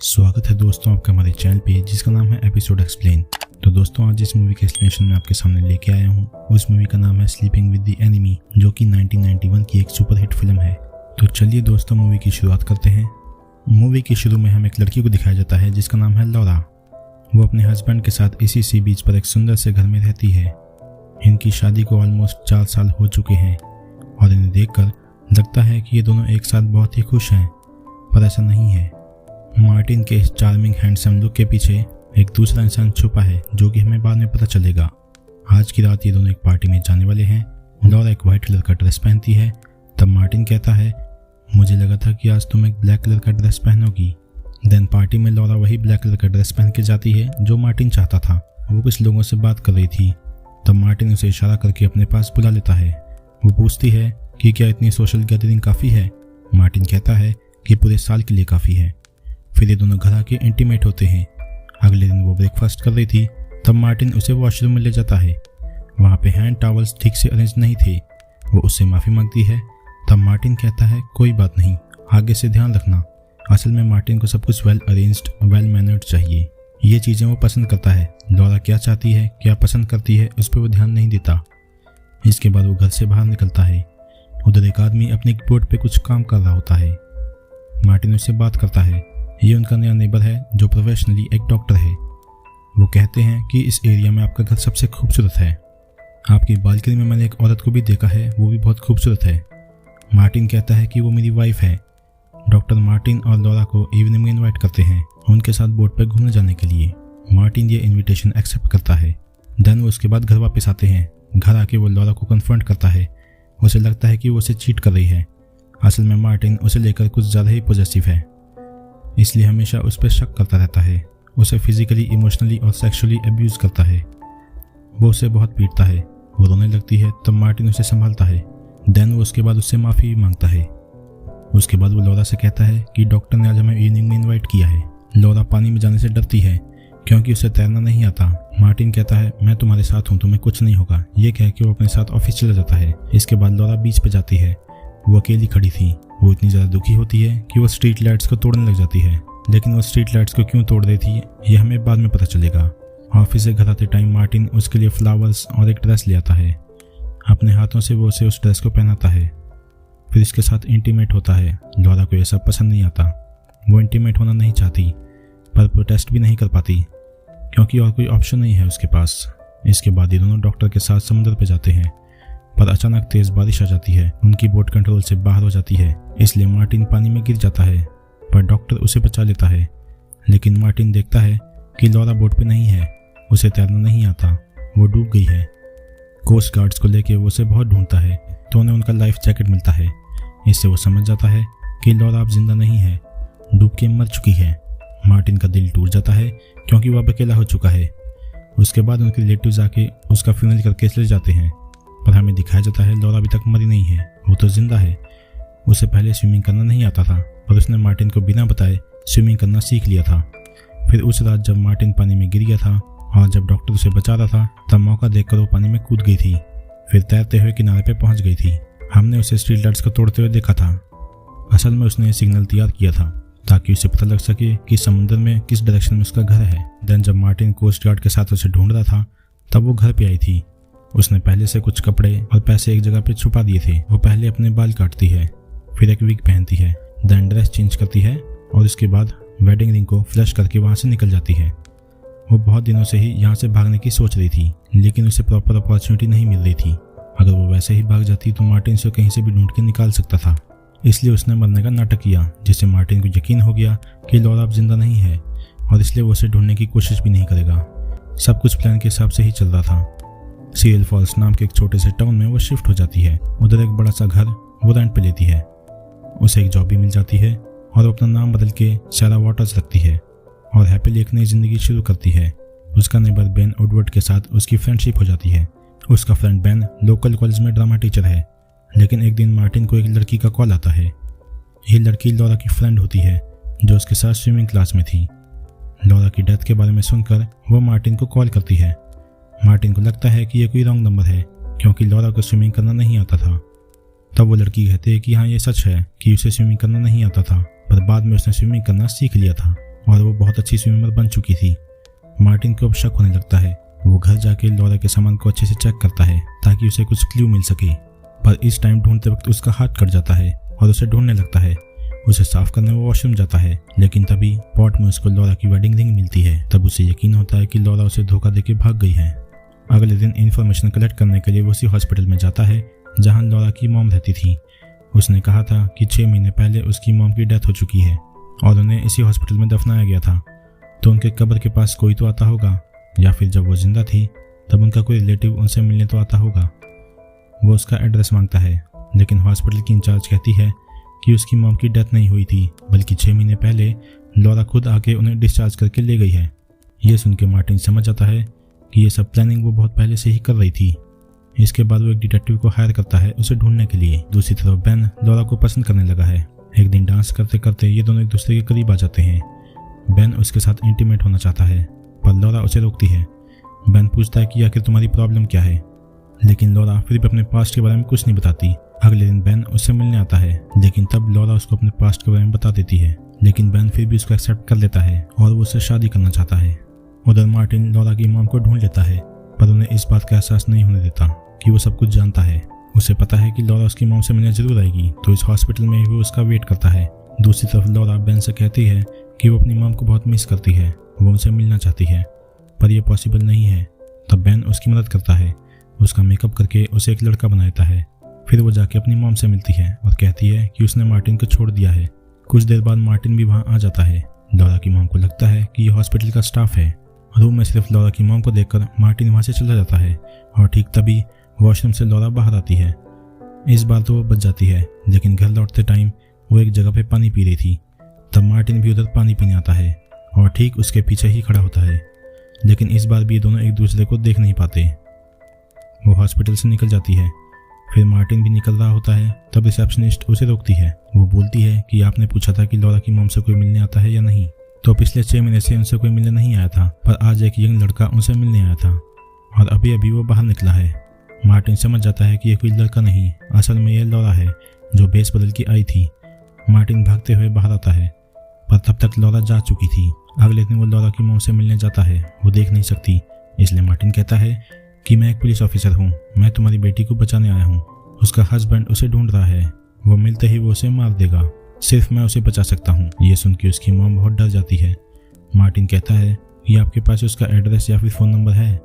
स्वागत है दोस्तों आपका हमारे चैनल पे जिसका नाम है एपिसोड एक्सप्लेन। तो दोस्तों आज जिस मूवी के एक्सप्लेनेशन में आपके सामने लेके आया हूँ उस मूवी का नाम है स्लीपिंग विद द एनिमी, जो कि 1991 की एक सुपरहिट फिल्म है। तो चलिए दोस्तों मूवी की शुरुआत करते हैं। मूवी के शुरू में हमें एक लड़की को दिखाया जाता है जिसका नाम है लौरा। वो अपने हस्बैंड के साथ इसी सी बीच पर एक सुंदर से घर में रहती है। इनकी शादी को ऑलमोस्ट 4 साल हो चुके हैं और इन्हें देखकर लगता है कि ये दोनों एक साथ बहुत ही खुश हैं, पर ऐसा नहीं है। मार्टिन के इस चार्मिंग हैंडसम लुक के पीछे एक दूसरा इंसान छुपा है जो कि हमें बाद में पता चलेगा। आज की रात ये दोनों एक पार्टी में जाने वाले हैं। लौरा एक वाइट कलर का ड्रेस पहनती है। तब मार्टिन कहता है, मुझे लगा था कि आज तुम एक ब्लैक कलर का ड्रेस पहनोगी। देन पार्टी में लौरा वही ब्लैक कलर का ड्रेस पहन के जाती है जो मार्टिन चाहता था। वो कुछ लोगों से बात कर रही थी। तब मार्टिन उसे इशारा करके अपने पास बुला लेता है। वो पूछती है कि क्या इतनी सोशल गैदरिंग काफ़ी है। मार्टिन कहता है कि पूरे साल के लिए काफ़ी है। फिर ये दोनों घर आके इंटीमेट होते हैं। अगले दिन वो ब्रेकफास्ट कर रही थी। तब मार्टिन उसे वॉशरूम में ले जाता है। वहाँ पे हैंड टॉवल्स ठीक से अरेंज नहीं थे। वो उससे माफ़ी मांगती है। तब मार्टिन कहता है, कोई बात नहीं, आगे से ध्यान रखना। असल में मार्टिन को सब कुछ वेल अरेंज्ड, वेल मैनर्ड चाहिए। ये चीज़ें वो पसंद करता है। लौरा क्या चाहती है, क्या पसंद करती है, उस पर वो ध्यान नहीं देता। इसके बाद वो घर से बाहर निकलता है। उधर एक आदमी अपने कीबोर्ड पे कुछ काम कर रहा होता है। मार्टिन उससे बात करता है। ये उनका नया नेबर है जो प्रोफेशनली एक डॉक्टर है। वो कहते हैं कि इस एरिया में आपका घर सबसे खूबसूरत है। आपकी बालकनी में मैंने एक औरत को भी देखा है, वो भी बहुत खूबसूरत है। मार्टिन कहता है कि वो मेरी वाइफ है। डॉक्टर मार्टिन और लौरा को इवनिंग में इन्वाइट करते हैं उनके साथ बोट पर घूमने जाने के लिए। मार्टिन ये इन्विटेशन एक्सेप्ट करता है। देन वो उसके बाद घर वापस आते हैं। घर आके वो लौरा को कन्फ्रंट करता है। उसे लगता है कि वो उसे चीट कर रही है। असल में मार्टिन उसे लेकर कुछ ज़्यादा ही पॉजेसिव है, इसलिए हमेशा उस पर शक करता रहता है। उसे फिजिकली, इमोशनली और सेक्सुअली अब्यूज करता है। वो उसे बहुत पीटता है। वो रोने लगती है। तब मार्टिन उसे संभालता है। देन वो उसके बाद उससे माफ़ी भी मांगता है। उसके बाद वो लौरा से कहता है कि डॉक्टर ने आज हमें इवनिंग में इन्वाइट किया है। लौरा पानी में जाने से डरती है क्योंकि उसे तैरना नहीं आता। मार्टिन कहता है, मैं तुम्हारे साथ हूँ, तुम्हें कुछ नहीं होगा। ये कह के वो अपने साथ ऑफिस चला जाता है। इसके बाद लौरा बीच पे जाती है। वो अकेली खड़ी थी। वो इतनी ज़्यादा दुखी होती है कि वो स्ट्रीट लाइट्स को तोड़ने लग जाती है। लेकिन वो स्ट्रीट लाइट्स को क्यों तोड़ रही थी ये हमें बाद में पता चलेगा। ऑफिस से घर आते टाइम मार्टिन उसके लिए फ्लावर्स और एक ड्रेस ले आता है। अपने हाथों से वो उसे उस ड्रेस को पहनाता है। फिर इसके साथ इंटीमेट होता है। लौरा को यह सब पसंद नहीं आता। वो इंटीमेट होना नहीं चाहती, पर प्रोटेस्ट भी नहीं कर पाती क्योंकि और कोई ऑप्शन नहीं है उसके पास। इसके बाद ये दोनों डॉक्टर के साथ समुद्र पर जाते हैं, पर अचानक तेज बारिश आ जाती है। उनकी बोट कंट्रोल से बाहर हो जाती है, इसलिए मार्टिन पानी में गिर जाता है, पर डॉक्टर उसे बचा लेता है। लेकिन मार्टिन देखता है कि लौरा बोट पे नहीं है। उसे तैरना नहीं आता। वो डूब गई है। कोस्ट गार्ड्स को लेके वो उसे बहुत ढूंढता है तो उन्हें उनका लाइफ जैकेट मिलता है। इससे वो समझ जाता है कि लौरा अब जिंदा नहीं है, डूब के मर चुकी है। मार्टिन का दिल टूट जाता है क्योंकि वो अब अकेला हो चुका है। उसके बाद उनके रिलेटिव्स आके उसका फ्यूनरल करके ले जाते हैं, पर हमें दिखाया जाता है लौरा अभी तक मरी नहीं है, वो तो जिंदा है। उसे पहले स्विमिंग करना नहीं आता था, पर उसने मार्टिन को बिना बताए स्विमिंग करना सीख लिया था। फिर उस रात जब मार्टिन पानी में गिर गया था और जब डॉक्टर उसे बचा रहा था, तब मौका देखकर वो पानी में कूद गई थी। फिर तैरते हुए किनारे पे पहुंच गई थी। हमने उसे स्ट्रीट लाइट्स को तोड़ते हुए देखा था। असल में उसने सिग्नल तैयार किया था ताकि उसे पता लग सके कि समुद्र में किस डायरेक्शन में उसका घर है। देन जब मार्टिन कोस्ट गार्ड के साथ उसे ढूंढ रहा था तब वो घर पे आई थी। उसने पहले से कुछ कपड़े और पैसे एक जगह पे छुपा दिए थे। वो पहले अपने बाल काटती है, फिर एक विग पहनती है, देन ड्रेस चेंज करती है और उसके बाद वेडिंग रिंग को फ्लश करके वहाँ से निकल जाती है। वो बहुत दिनों से ही यहाँ से भागने की सोच रही थी, लेकिन उसे प्रॉपर अपॉर्चुनिटी नहीं मिल रही थी। अगर वो वैसे ही भाग जाती तो मार्टिन उसे कहीं से भी ढूंढ के निकाल सकता था। इसलिए उसने मरने का नाटक किया, जिससे मार्टिन को यकीन हो गया कि लौरा अब जिंदा नहीं है और इसलिए वो उसे ढूंढने की कोशिश भी नहीं करेगा। सब कुछ प्लान के हिसाब से ही चल रहा था। सीरियल फॉल्स नाम के एक छोटे से टाउन में वो शिफ्ट हो जाती है। उधर एक बड़ा सा घर वो रेंट पे लेती है। उसे एक जॉब भी मिल जाती है और वो अपना नाम बदल के सैरा वाटर्स रखती है और हैप्पीली एक नई जिंदगी शुरू करती है। उसका नेबर बेन वुडवर्ड के साथ उसकी फ्रेंडशिप हो जाती है। उसका फ्रेंड बेन लोकल कॉलेज में ड्रामा टीचर है। लेकिन एक दिन मार्टिन को एक लड़की का कॉल आता है। ये लड़की लौरा की फ्रेंड होती है जो उसके साथ स्विमिंग क्लास में थी। लौरा की डेथ के बारे में सुनकर वो मार्टिन को कॉल करती है। मार्टिन को लगता है कि ये कोई रॉन्ग नंबर है क्योंकि लौरा को स्विमिंग करना नहीं आता था। तब वो लड़की कहती है कि हाँ ये सच है कि उसे स्विमिंग करना नहीं आता था, पर बाद में उसने स्विमिंग करना सीख लिया था और वो बहुत अच्छी स्विमर बन चुकी थी। मार्टिन को अब शक होने लगता है। वो घर जाके लॉरा के सामान को अच्छे से चेक करता है ताकि उसे कुछ क्लू मिल सके, पर इस टाइम ढूंढते वक्त उसका हाथ कट जाता है और उसे ढूंढने लगता है। उसे साफ करने वो वॉशरूम जाता है, लेकिन तभी पॉट में उसको लॉरा की वेडिंग रिंग मिलती है। तब उसे यकीन होता है कि लॉरा उसे धोखा देके भाग गई है। अगले दिन इन्फॉर्मेशन कलेक्ट करने के लिए वो उसी हॉस्पिटल में जाता है जहां लॉरा की मॉम रहती थी। उसने कहा था कि 6 महीने पहले उसकी मॉम की डेथ हो चुकी है और उन्हें इसी हॉस्पिटल में दफनाया गया था, तो उनके कब्र के पास कोई तो आता होगा, या फिर जब वो जिंदा थी तब उनका कोई रिलेटिव उनसे मिलने तो आता होगा। वो उसका एड्रेस मांगता है, लेकिन हॉस्पिटल की इंचार्ज कहती है कि उसकी मॉम की डेथ नहीं हुई थी, बल्कि 6 महीने पहले लॉरा खुद आके उन्हें डिस्चार्ज करके ले गई है। ये सुन के मार्टिन समझ जाता है कि ये सब प्लानिंग वो बहुत पहले से ही कर रही थी। इसके बाद वो एक डिटेक्टिव को हायर करता है उसे ढूंढने के लिए। दूसरी तरफ बेन लॉरा को पसंद करने लगा है। एक दिन डांस करते करते ये दोनों एक दूसरे के करीब आ जाते हैं। बेन उसके साथ इंटीमेट होना चाहता है, पर लॉरा उसे रोकती है। बेन पूछता है कि आखिर तुम्हारी प्रॉब्लम क्या है, लेकिन लॉरा फिर भी अपने पास्ट के बारे में कुछ नहीं बताती। अगले दिन बेन उससे मिलने आता है, लेकिन तब लॉरा उसको अपने पास्ट के बारे में बता देती है, लेकिन बेन फिर भी उसको एक्सेप्ट कर लेता है और वो उससे शादी करना चाहता है। उधर मार्टिन लॉरा की मॉम को ढूंढ लेता है, पर उन्हें इस बात का एहसास नहीं होने देता कि वो सब कुछ जानता है। उसे पता है कि लॉरा उसकी मॉम से मिलने जरूर आएगी, तो इस हॉस्पिटल में वो उसका वेट करता है। दूसरी तरफ लॉरा बेन से कहती है कि वो अपनी मॉम को बहुत मिस करती है, वो उनसे मिलना चाहती है, पर यह पॉसिबल नहीं है। तब बेन उसकी मदद करता है, उसका मेकअप करके उसे एक लड़का बनाता है। फिर वो जाके अपनी मॉम से मिलती है और कहती है कि उसने मार्टिन को छोड़ दिया है। कुछ देर बाद मार्टिन भी वहाँ आ जाता है। लॉरा की मॉम को लगता है कि ये हॉस्पिटल का स्टाफ है। रूम में सिर्फ लॉरा की मॉम को देखकर मार्टिन वहाँ से चला जाता है और ठीक तभी वॉशरूम से लॉरा बाहर आती है। इस बार तो वो बच जाती है, लेकिन घर लौटते टाइम वो एक जगह पे पानी पी रही थी। तब मार्टिन भी उधर पानी पीने आता है और ठीक उसके पीछे ही खड़ा होता है, लेकिन इस बार भी ये दोनों एक दूसरे को देख नहीं पाते। वो हॉस्पिटल से निकल जाती है। फिर मार्टिन भी निकल रहा होता है, तब रिसेप्शनिस्ट उसे रोकती है। वो बोलती है कि आपने पूछा था कि लॉरा की मॉम से कोई मिलने आता है या नहीं, तो पिछले 6 महीने से उनसे कोई मिलने नहीं आया था, पर आज एक यंग लड़का उनसे मिलने आया था और अभी अभी वो बाहर निकला है। मार्टिन समझ जाता है कि ये कोई लड़का नहीं, असल में ये लॉरा है जो बेस बदल के आई थी। मार्टिन भागते हुए बाहर आता है, पर तब तक लॉरा जा चुकी थी। अगले दिन वो लॉरा की मॉम से मिलने जाता है। वो देख नहीं सकती, इसलिए मार्टिन कहता है कि मैं एक पुलिस ऑफिसर हूँ, मैं तुम्हारी बेटी को बचाने आया हूँ। उसका हस्बैंड उसे ढूंढ रहा है, वो मिलते ही वो उसे मार देगा, सिर्फ मैं उसे बचा सकता हूँ। ये सुन के उसकी मॉम बहुत डर जाती है। मार्टिन कहता है कि आपके पास उसका एड्रेस या फिर फ़ोन नंबर है।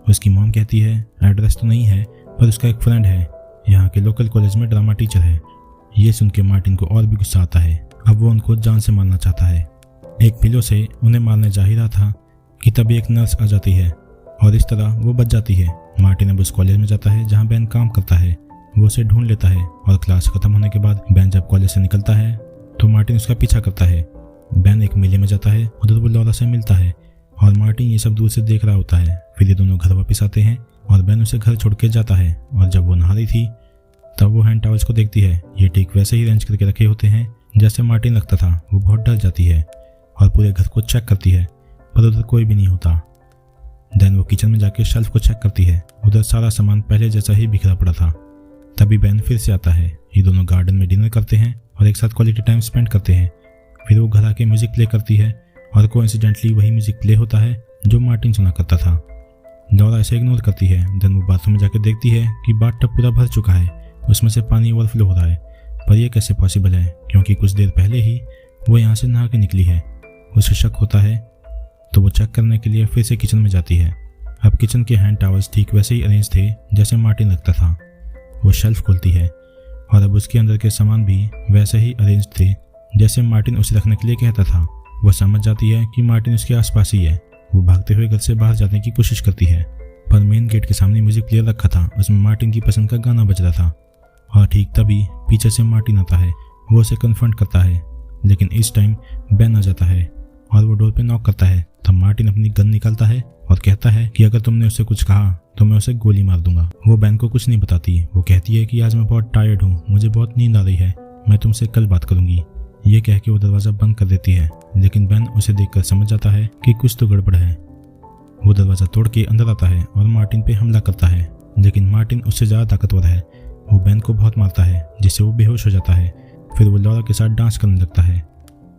उसकी मॉम कहती है एड्रेस तो नहीं है, पर उसका एक फ्रेंड है, यहाँ के लोकल कॉलेज में ड्रामा टीचर है। ये सुन के मार्टिन को और भी गुस्सा आता है। अब वो उनको जान से मारना चाहता है। एक पिलो से उन्हें मारने जा ही रहा था कि तभी एक नर्स आ जाती है और इस तरह वो बच जाती है। मार्टिन अब उस कॉलेज में जाता है जहाँ बेन काम करता है। वो उसे ढूंढ लेता है और क्लास खत्म होने के बाद बेन जब कॉलेज से निकलता है तो मार्टिन उसका पीछा करता है। बेन एक मेले में जाता है, उधर वो लॉरा से मिलता है और मार्टिन ये सब दूर से देख रहा होता है। फिर ये दोनों घर वापस आते हैं और बेन उसे घर छोड़ के जाता है और जब वो नहा रही थी तब वो हैंड टॉवल्स को देखती है। ये ठीक वैसे ही अरेंज करके रखे होते हैं जैसे मार्टिन रखता था। वो बहुत डर जाती है और पूरे घर को चेक करती है, पर उधर कोई भी नहीं होता। देन वो किचन में जाके शेल्फ को चेक करती है, उधर सारा सामान पहले जैसा ही बिखरा पड़ा था। तभी बेन फिर से आता है। ये दोनों गार्डन में डिनर करते हैं और एक साथ क्वालिटी टाइम स्पेंड करते हैं। फिर वो घर आके म्यूजिक प्ले करती है और कोइंसिडेंटली वही म्यूजिक प्ले होता है जो मार्टिन सुना करता था। लॉरा इसे इग्नोर करती है। देन वो बाथरूम में जाकर देखती है कि बाथटब पूरा भर चुका है, उसमें से पानी ओवरफ्लो हो रहा है। पर यह कैसे पॉसिबल है, क्योंकि कुछ देर पहले ही वो यहाँ से नहा के निकली है। उसे शक होता है तो वो चेक करने के लिए फिर से किचन में जाती है। अब किचन के हैंड टॉवल्स ठीक वैसे ही अरेंज थे जैसे मार्टिन रखता था। वो शेल्फ खोलती है और अब उसके अंदर के सामान भी वैसे ही अरेंज थे जैसे मार्टिन उसे रखने के लिए कहता था। वो समझ जाती है कि मार्टिन उसके आसपास ही है। वो भागते हुए घर से बाहर जाने की कोशिश करती है, पर मेन गेट के सामने म्यूजिक प्लेयर रखा था, उसमें मार्टिन की पसंद का गाना बज रहा था। और ठीक तभी पीछे से मार्टिन आता है। वो उसे कन्फ्रंट करता है, लेकिन इस टाइम बेन आ जाता है और वो डोर पे नॉक करता है। तब मार्टिन अपनी गन निकालता है और कहता है कि अगर तुमने उसे कुछ कहा तो मैं उसे गोली मार दूंगा। वो बेन को कुछ नहीं बताती। वो कहती है कि आज मैं बहुत टायर्ड हूँ, मुझे बहुत नींद आ रही है, मैं तुमसे कल बात करूंगी। ये कह के वो दरवाज़ा बंद कर देती है, लेकिन बेन उसे देखकर समझ जाता है कि कुछ तो गड़बड़ है। वो दरवाज़ा तोड़ के अंदर आता है और मार्टिन पे हमला करता है, लेकिन मार्टिन उससे ज़्यादा ताकतवर है। वो बेन को बहुत मारता है जिससे वो बेहोश हो जाता है। फिर वो लॉरा के साथ डांस करने लगता है।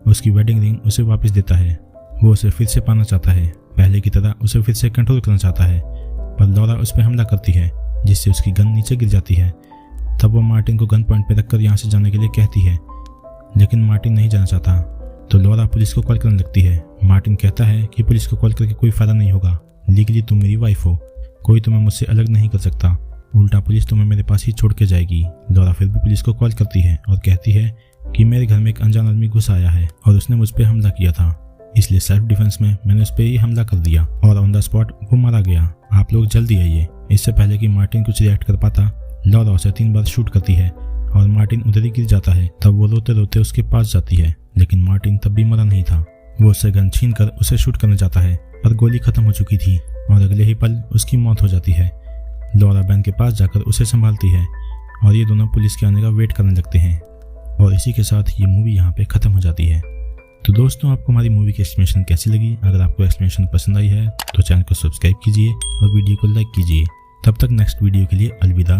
उसकी वेडिंग रिंग उसे वापस देता है। वो उसे फिर से पाना चाहता है, पहले की तरह उसे फिर से कंट्रोल करना चाहता है, पर लॉरा उस पर हमला करती है जिससे उसकी गन नीचे गिर जाती है। तब वो मार्टिन को गन पॉइंट पे रखकर यहाँ से जाने के लिए कहती है, लेकिन मार्टिन नहीं जाना चाहता। तो लॉरा पुलिस को कॉल करने लगती है। मार्टिन कहता है कि पुलिस को कॉल करके कोई फायदा नहीं होगा, लीगली तुम मेरी वाइफ हो, कोई तुम्हें मुझसे अलग नहीं कर सकता, उल्टा पुलिस तुम्हें मेरे पास ही छोड़ के जाएगी। लॉरा फिर भी पुलिस को कॉल करती है और कहती है कि मेरे घर में एक अनजान आदमी घुस आया है और उसने मुझ पर हमला किया था, इसलिए सेल्फ डिफेंस में मैंने उस पर ही हमला कर दिया और ऑन द स्पॉट वो मारा गया। आप लोग जल्दी आइए। इससे पहले कि मार्टिन कुछ रिएक्ट कर पाता, लॉरा उसे 3 बार शूट करती है और मार्टिन उधर ही गिर जाता है। तब वो रोते रोते उसके पास जाती है, लेकिन मार्टिन तब भी मरा नहीं था। वो उससे गन छीन कर उसे शूट करना चाहता है, पर गोली खत्म हो चुकी थी और अगले ही पल उसकी मौत हो जाती है। लॉरा बेन के पास जाकर उसे संभालती है और ये दोनों पुलिस के आने का वेट करने लगते हैं और इसी के साथ ये मूवी यहाँ पे खत्म हो जाती है। तो दोस्तों, आपको हमारी मूवी की एक्सप्लेनेशन कैसी लगी? अगर आपको एक्सप्लेनेशन पसंद आई है तो चैनल को सब्सक्राइब कीजिए और वीडियो को लाइक कीजिए। तब तक नेक्स्ट वीडियो के लिए अलविदा।